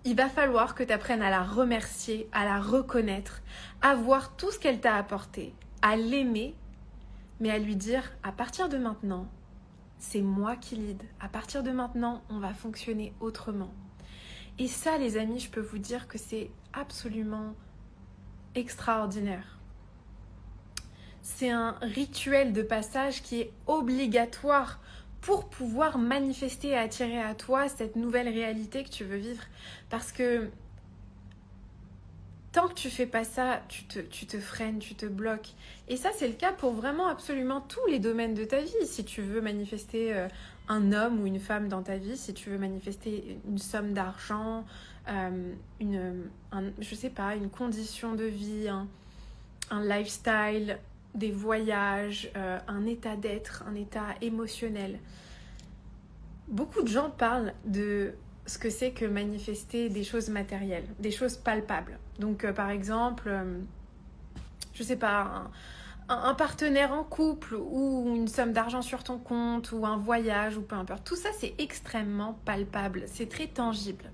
il va falloir que tu apprennes à la remercier, à la reconnaître, à voir tout ce qu'elle t'a apporté, à l'aimer, mais à lui dire, à partir de maintenant, c'est moi qui lead. À partir de maintenant, on va fonctionner autrement. Et ça, les amis, je peux vous dire que c'est absolument extraordinaire. C'est un rituel de passage qui est obligatoire pour pouvoir manifester et attirer à toi cette nouvelle réalité que tu veux vivre. Parce que tant que tu fais pas ça, tu te freines, tu te bloques. Et ça, c'est le cas pour vraiment absolument tous les domaines de ta vie. Si tu veux manifester un homme ou une femme dans ta vie, si tu veux manifester une somme d'argent, je sais pas, une condition de vie, un lifestyle, des voyages, un état d'être, un état émotionnel. Beaucoup de gens parlent de ce que c'est que manifester des choses matérielles, des choses palpables. Donc par exemple, je sais pas, un partenaire en couple ou une somme d'argent sur ton compte ou un voyage ou peu importe. Tout ça, c'est extrêmement palpable, c'est très tangible.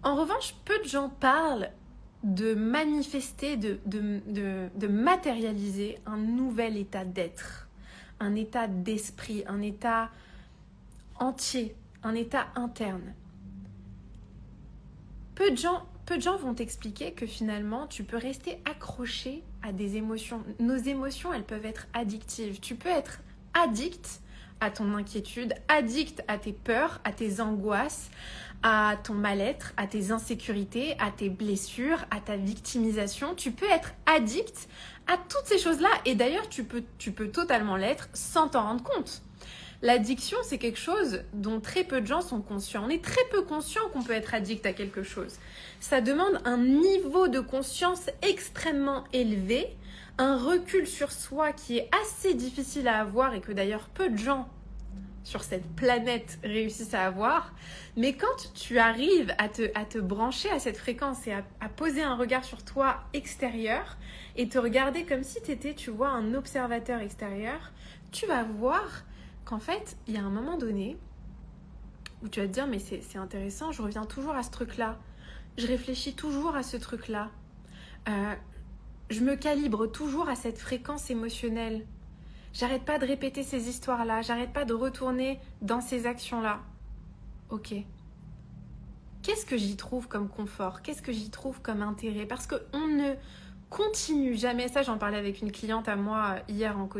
En revanche, peu de gens parlent de manifester, de matérialiser un nouvel état d'être, un état d'esprit, un état entier, un état interne. Peu de gens vont t'expliquer que finalement, tu peux rester accroché à des émotions. Nos émotions, elles peuvent être addictives. Tu peux être addict à ton inquiétude, addict à tes peurs, à tes angoisses, à ton mal-être, à tes insécurités, à tes blessures, à ta victimisation. Tu peux être addict à toutes ces choses-là et d'ailleurs, tu peux totalement l'être sans t'en rendre compte. L'addiction, c'est quelque chose dont très peu de gens sont conscients. On est très peu conscient qu'on peut être addict à quelque chose. Ça demande un niveau de conscience extrêmement élevé, un recul sur soi qui est assez difficile à avoir et que d'ailleurs peu de gens sur cette planète réussissent à avoir. Mais quand tu arrives à te brancher à cette fréquence et à poser un regard sur toi extérieur et te regarder comme si tu étais, tu vois, un observateur extérieur, tu vas voir qu'en fait, il y a un moment donné où tu vas te dire, mais c'est intéressant, je reviens toujours à ce truc-là. Je réfléchis toujours à ce truc-là. Je me calibre toujours à cette fréquence émotionnelle. J'arrête pas de répéter ces histoires-là. J'arrête pas de retourner dans ces actions-là. Ok. Qu'est-ce que j'y trouve comme confort? Qu'est-ce que j'y trouve comme intérêt? Parce qu'on ne continue jamais. Ça, j'en parlais avec une cliente à moi hier en coaching.